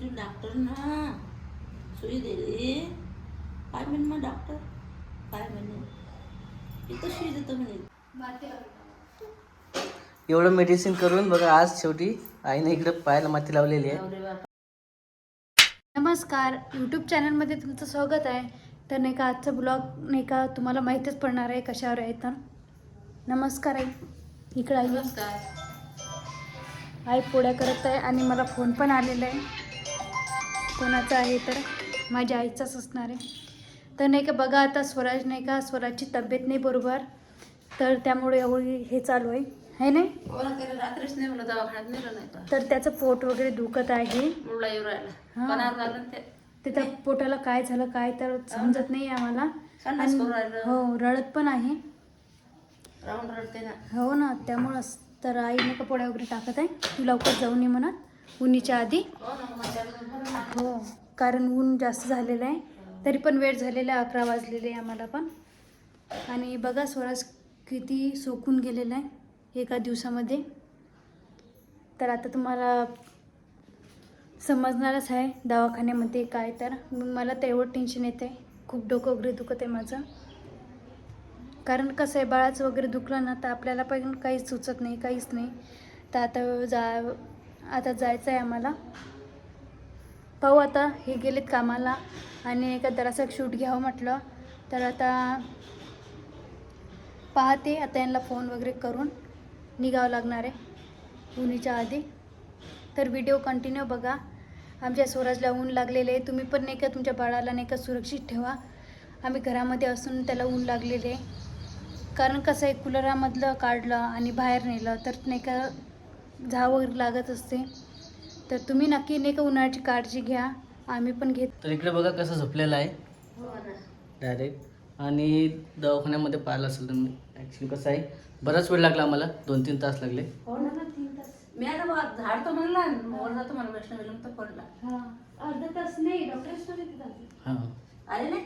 Doctor ना सुई दिली. काय म्हणे मग डॉक्टर? काय म्हणे? इथं सुई देतो म्हणे. एवढं मेडिसिन करून बघा आज शेवटी आईने इकडे पायाला माती लावलेली आहे. नमस्कार, यूट्यूब चॅनलमध्ये तुमचं स्वागत आहे. तर नाही का आजचा ब्लॉग नाही का तुम्हाला माहीतच पडणार आहे कशावर आहे तर. नमस्कार आई. इकडं आई. नमस्कार. आई पोळ्या करत आहे आणि मला फोन पण आलेला आहे. कोणाचा आहे तर माझ्या आईचाच असणार आहे. तर नाही का बघा आता स्वराज नाही का स्वराजची तब्येत नाही बरोबर, तर त्यामुळे एवढी हे चालू आहे नाही. रात्रीच नाही मला दवाखान्यात नेलं नाही तर. तर त्याचं पोट वगैरे दुखत आहे. मुळला येऊ राहिला. हा. कणावर झालं ते. त्याच्या पोटाला काय झालं काय तर समजत नाही आम्हाला. संडास करून राहिलं. हो, रडत पण आहे. राहून रडते ना. हो ना, त्यामुळंच तर आई नका पोळ्या वगैरे टाकत आहे. तू लवकर जाऊन ये म्हणत उन्हीच्या आधी. हो ना, माझ्या हो, कारण ऊन जास्त झालेलं आहे. तरी पण वेळ झालेला आहे, 11 वाजलेले आहे आम्हाला पण. आणि बघा स्वराज किती सोकून गेलेला आहे एका दिवसामध्ये. तर आता तुम्हाला समजणारच आहे दवाखान्यामध्ये काय. तर मला तर एवढं टेन्शन येतं आहे, खूप डोकं वगैरे दुखत आहे माझं. कारण कसं आहे बाळाचं वगैरे दुखलं ना तर आपल्याला पण काहीच सुचत नाही, काहीच नाही. तर आता जायचं आहे आम्हाला. पाहू आता, हे गेलेत कामाला आणि एका जरासं शूट घ्यावं म्हटलं. तर आता पाहते, आता यांना फोन वगैरे करून निघावं लागणार आहे उन्हीच्या आधी. तर व्हिडिओ कंटिन्यू बघा. आमच्या स्वराजला ऊन लागलेले आहे. तुम्ही पण नाही का तुमच्या बाळाला नाही का सुरक्षित ठेवा. आम्ही घरामध्ये असून त्याला ऊन लागलेले आहे. कारण कसं आहे कूलरामधलं काढलं आणि बाहेर नेलं तर नाही का झाव वगैरे लागत असते. तर तुम्ही नक्की नाही का उन्हाळ्याची काळजी घ्या, आम्ही पण घेत. तर इकडे बघा कसं झोपलेलं आहे डायरेक्ट. आणि दवाखान्यामध्ये पाहिलं असेल तुम्ही. ॲक्च्युली कसं आहे बराच वेळ लागला आम्हाला, 2-3 तास लागले. हो ना, 3 तास. मी आता झाड तर म्हणला वर जातो मला वैष्णवीला तर पडला. हां, अर्धा तास नाही डॉक्टर्स हां आले नाही.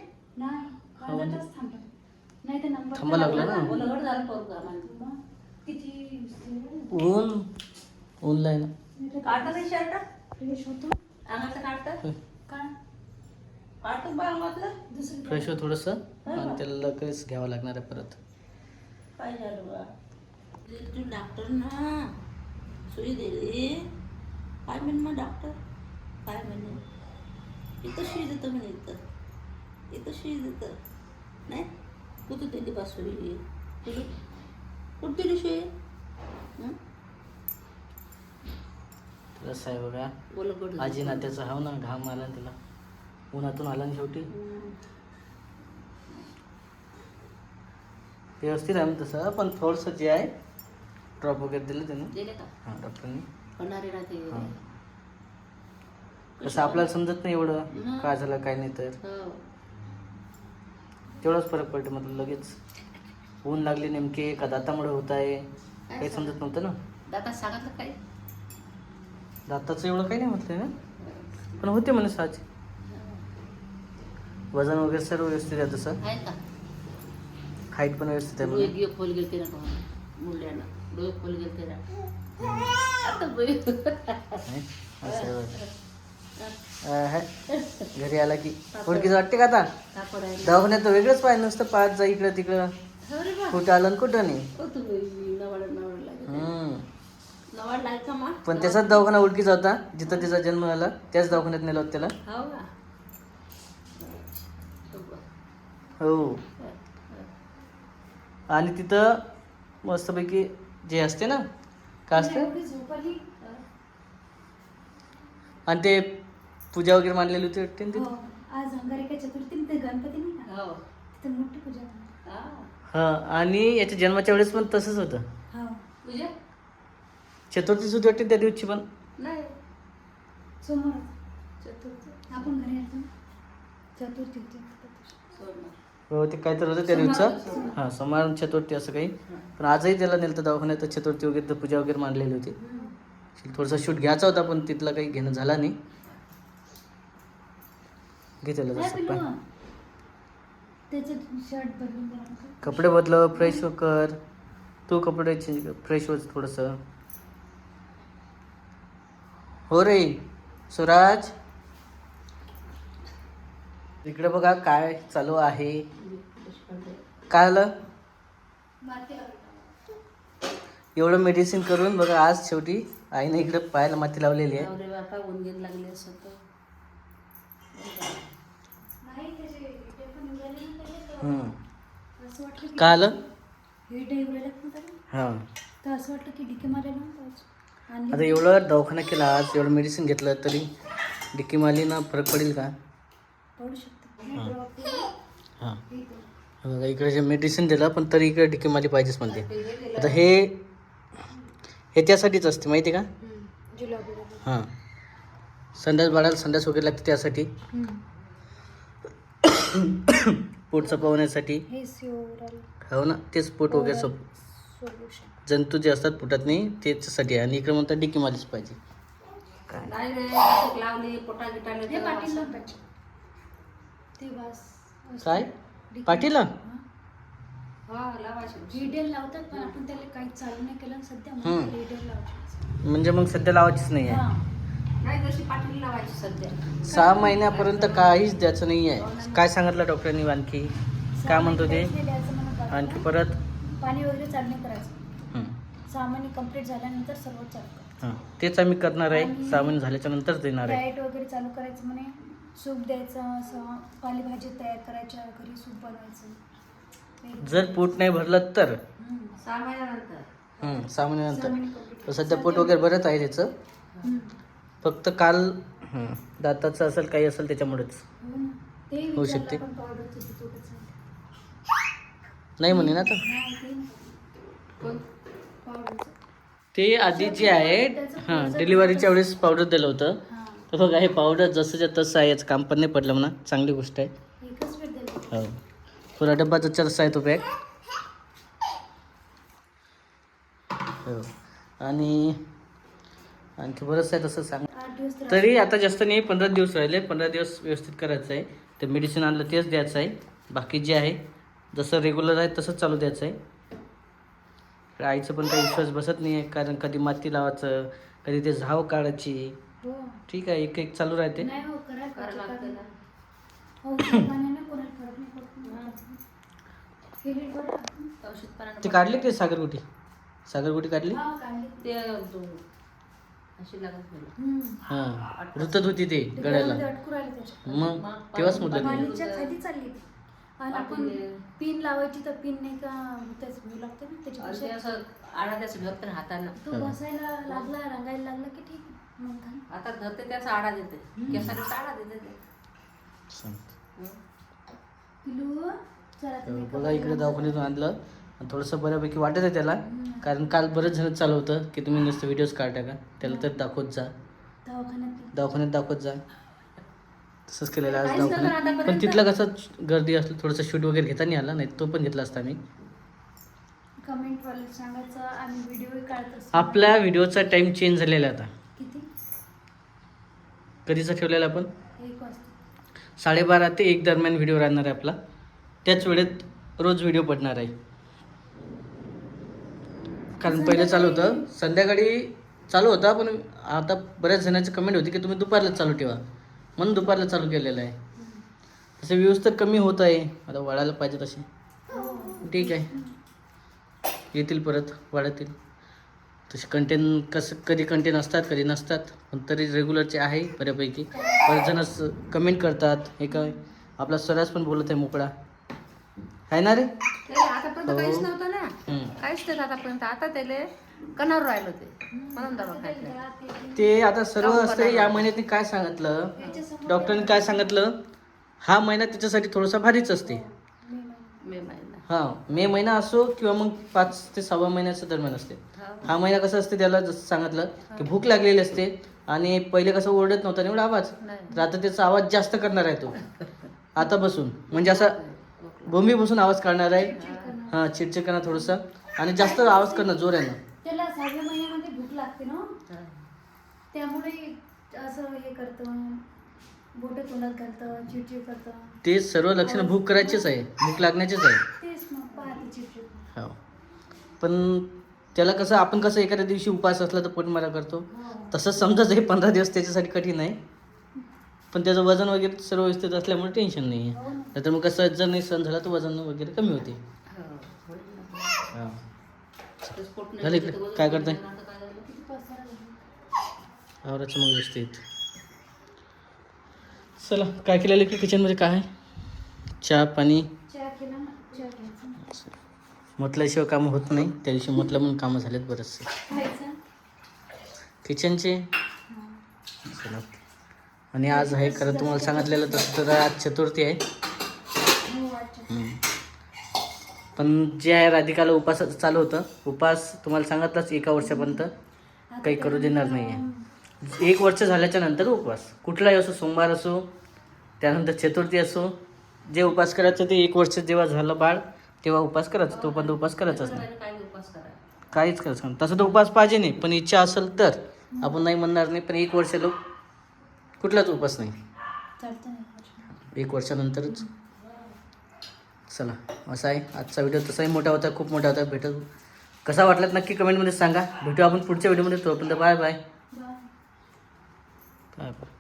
अर्धा तास थांबा. नाही तर नंबर थांबा लागला ना. बोलगड झालं पोरगा मला. किती ऊन आहे ना. काढता नाही शर्ट फ्रेश होतो. अंगाचं काढतं. काय काढतो बा अंगातलं. दुसरं फ्रेश हो थोडंसं आणि त्याला लगेच घ्यावं लागणार आहे परत. काय झालं बा? तू डॉक्टर ना सुई दिली. काय म्हणे मग डॉक्टर? काय म्हणे? इथं सुई देतं म्हणे. इथं सुई देतं नाही. कुठं दिली बा सुई? कुठं दिली सुई? कसं आहे बघा, बोलगड आजी नात्याचा हाव ना, घाम आला ना तिला, उन्हातून आला ना शेवटी. व्यवस्थित आहे ना तसं, पण थोडंसं जे आहे ड्रॉप वगैरे दिलं त्याने. दिले का? हां, डॉक्टरनी. होणारे ना ते. हां. कसं आपल्याला समजत नाही एवढं काय झालं काय नाही, तर हो. तेवढाच फरक पडतो. मतलब लगेच ऊन लागली नेमके का दातामुळे होत आहे काही समजत नव्हतं ना. दादा सांगितलं काय? दाताचं एवढं काही नाही म्हटलं ना, पण होते म्हणे सहज. वजन वगैरे सर्व व्यवस्थित आहे तसं. आहे का? हाईट पण व्यवस्थित आहे डोळे म्हणे. गिय खोल गेलते ना का मुंड्यानं. डोळे खोल गेलते ना. आता बाई. नाही? असं आहे बघा. घरी आला की ओळखीचं वाटते का आता? कापड आहे. दवाखान्यात तर वेगळंच पाहिजे, नुसतं पाहत जा इकडं तिकडं, अरे बा. कुठं आलं आणि कुठं नाही. हो तुम्ही नवाड लागेल. नवाड लागेल का मा? पण त्याचाच दवाखाना ओळखीचा होता जिथं त्याचा जन्म झाला, त्याच दवाखान्यात नेला होता त्याला. हो का? हो. आणि तिथं मस्तपैकी जे असते ना काय असते, झोपली. आणि ते पूजा वगैरे मांडलेली होती वाटते ना हो, तिथे. आज अंगारकी चतुर्थी ते गणपती नाही का, हो. तिथे मोठी पूजा होती. हा. हा, आणि याच्या जन्माच्या वेळेस पण तसंच होतं. हो, तुझ्या? चतुर्थी सुद्धा वाटते त्या दिवशी पण. नाही. सोमवार चतुर्थी. आपण घरी येतो चतुर्थी होती. सोमवार. हो, ते काहीतरी होतं त्या दिवसाचं. हां, सोमवार चतुर्थी असं काही. पण आजही त्याला नेलं तर दवाखान्यात चतुर्थी वगैरे तर पूजा वगैरे मांडलेली होती. थोडासा शूट घ्यायचा होता पण तिथला काही घेणं झाला नाही. घेतलं तसं पाय. त्याचं शर्ट बदलून द्या. कपडे बदल, फ्रेश कर तू, कपडे चेंज कर, फ्रेश हो थोडंसं. हो रे स्वराज. इकडे बघा काय चालू आहे. काय आलं एवढं मेडिसिन करून बघा आज शेवटी आईने इकडे पायाला माती लावलेली आहे. अरे बापा गुणगीन लागले असं तर. काय आलं तर हां असं वाटलं की डिके मारायला आता एवढं दवाखाना केला आज एवढं मेडिसिन घेतलं तरी डिक्की मारलीनं फरक पडेल का? पडू शकतो. हां बघा इकडे जे मेडिसिन दिलं पण तरी इकडे डिक्की मारली पाहिजेच म्हणते. आता हे त्यासाठीच असते माहिती का? हां संडास बाळाला संडास वगैरे लागते त्यासाठी पोट चपवण्यासाठी. हो ना तेच पोट वगैरे जंतू जे असतात पोटात नाही त्याच्यासाठी आहे. आणि इकडे म्हणतात डिक्की मारलीच पाहिजे. नाही रे अशोक लावली पोटा गिटाले हे पाटील ते बस काय पाटीला हा लावायची. रिडेल लावतात पण आपण त्याला काही चालू नाही केलं सध्या म्हणून रिडेल लावतात. म्हणजे मग सध्या लावायचीच नाही आहे. नाही जशी पाटील लावायची सध्या. 6 महिन्यापर्यंत काहीच द्यायचं नाही आहे. काय सांगितलं डॉक्टरांनी आणखी काय म्हणतो ते आणखी परत पाणी वगैरे चालू नाही करायचं. 6 महिने कंप्लीट झाल्यानंतर सर्व चालू करायचं. हां तेच आम्ही करणार आहे. 6 महिने झाल्याच्या नंतर देणार आहे. डाएट वगैरे चालू करायचं म्हणे. सूप द्यायचं असं पालेभाजी तयार करायच्या घरी सूप बनवायचं. जर पोट नाही भरलं तर 6 महिन्यानंतर 6 महिन्यानंतर सध्या पोट वगैरे बरंच आहे त्याचं. फक्त काल दाताचं असेल काही असेल त्याच्यामुळेच होऊ शकते. नाही म्हणे ना आता ते आधी जे आहे डिलिव्हरीच्या वेळेस पावडर दिलं होतं तर बघा हे पावडर जसंच्या तसं आहे. याचं काम पण नाही पडलं म्हणा चांगली गोष्ट आहे. हो पुरा डब्बा रस्सा आहे तो पॅक. हो आणि आणखी बरंच आहे तसं सांग. तरी आता जास्त नाही 15 दिवस राहिले. 15 दिवस व्यवस्थित करायचं आहे. ते मेडिसिन आणलं तेच द्यायचं आहे. बाकी जे आहे जसं रेग्युलर आहे तसंच चालू द्यायचं आहे. आईचं पण काही विश्वास बसत नाही आहे कारण कधी माती लावायचं कधी ते झाव काढायची. ठीक आहे एक चालू राहते. ते काढले ते सागरगुटी काढली ते अशी लागत नाही. हां रुतत होती ते गळ्याला मग तेव्हाच मुद्दा खाली चालली आणि आपण पिन लावायची तर पिन नाही का होऊ लागतं ना त्याच्यापेक्षा असं आडा त्याचं धरते हातानं. तो बसायला लागला रंगायला लागला की ठीक मग आता धरते त्याचा आडा देते केसाला आडा देते ते. पिलू चला तुम्ही बघा इकडे दवाखान्यातून आणलं आणि थोडंसं बऱ्यापैकी वाटत आहे त्याला कारण काल बरंच जण चालू होतं की तुम्ही नुसतं व्हिडिओज काढता का त्याला तर दाखवत जा दवाखान्यात दाखवत जा. तसंच केलेलं आज दवाखान्यात पण तिथलं कसं गर्दी असलं थोडंसं शूट वगैरे घेता नाही आला नाही तो पण घेतला असता मी. कमेंट वाले सांगायचं आम्ही व्हिडिओ काढत असतो. आपल्या व्हिडिओचा टाइम चेंज झालेला आता. किती कधीचा ठेवलेला आपण 1 वाजता 12:30 ते 1 दरम्यान व्हिडिओ राहणार आहे आपला. त्याच वेळेत रोज व्हिडिओ पडणार आहे. कारण पहिलं चालू होतं संध्याकाळी चालू होता पण आता बऱ्याच जणांची कमेंट होती की तुम्ही दुपारला चालू ठेवा म्हणून दुपारला चालू केलेलं आहे. तसे व्ह्यूज तर कमी होत आहे आता वाढायला पाहिजे तसे. ठीक आहे येतील परत वाढतील तसे कंटेंट कसं कधी कंटेंट असतात कधी नसतात पण तरी रेग्युलरचे आहे बऱ्यापैकी. बरेच जण कमेंट करतात हे काय आपला स्वराज पण बोलत आहे मोकळा आहे ना रे. आतापर्यंत काहीच नव्हतं ना काहीच नाही आतापर्यंत. आता त्याला कणावर राहिलं ते म्हणून दवाखान्यात ते आता सर्व असते. या महिन्यात काय सांगितलं डॉक्टरांनी काय सांगितलं हा महिना त्याच्यासाठी थोडासा भारीच असते. मे महिना हां मे महिना असो किंवा मग 5 ते 6 महिन्याच्या दरम्यान असते. हा महिना कसं असते त्याला जसं सांगितलं की भूक लागलेली असते आणि पहिले कसं ओरडत नव्हता एवढा आवाज तर आता त्याचा आवाज जास्त करणार आहे तो आता बसून म्हणजे असा बोंबी बसून आवाज काढणार आहे. हां चिडचिड करणार थोडंसं आणि जास्त आवाज करणं जोरानं. त्याला 6व्या महिन्यामध्ये भूक लागते ना त्यामुळे असं हे करतं बोटं तोंडात घालतं चिडचिड करतं. ते सर्व लक्षणं भूक करायचीच आहे भूक लागण्याचीच आहे. तेच मग पाहते चिडचिड. हो पण त्याला कसं आपण कसं एखाद्या दिवशी उपास असला तर पोटमारा करतो तसंच समजाच हे 15 दिवस त्याच्यासाठी कठीण आहे. पण त्याचं वजन वगैरे सर्व व्यवस्थित असल्यामुळे टेन्शन नाही आहे. हो ना. नाहीतर मग कसं जर नाही सहन झाला तर वजन वगैरे कमी होते. हां झालं इकडे काय करताय आवराचं मग व्यवस्थित. चला काय केलेलं की किचनमध्ये काय आहे? चहा पाणी चहा केला ना, चहा घ्यायचा. म्हटल्याशिवाय कामं होत नाही. त्या दिवशी म्हटलं म्हणून कामं झालेत बरेचसे खायचं. किचनचे. चला आणि आज आहे खरं तुम्हाला सांगितलेलं तसं तर आज चतुर्थी आहे. हो, अच्छा. पण जे आहे राधिकाला उपास चालू होतं. उपास तुम्हाला सांगितलंच 1 वर्षापर्यंत काही करू देणार नाही आहे. 1 वर्ष झाल्याच्या नंतर उपवास कुठलाही असो, सोमवार असो, त्यानंतर चतुर्थी असो, जे उपास करायचं ते 1 वर्ष जेव्हा झालं बाळ तेव्हा उपास करायचं. तोपर्यंत उपास करायचाच नाही, काहीच करायचं नाही. तसं तर उपास पाहिजे नाही, पण इच्छा असेल तर आपण नाही म्हणणार नाही. पण 1 वर्ष लोक कुठलाच उपास नाही, चालतं ना. 1 वर्षानंतरच. चला असा आहे आजचा व्हिडिओ. तसाही मोठा होता, खूप मोठा होता. भेटू कसा वाटलात नक्की कमेंटमध्ये सांगा. भेटू आपण पुढच्या व्हिडिओमध्ये. तोपर्यंत bye bye. Bye. Bye bye.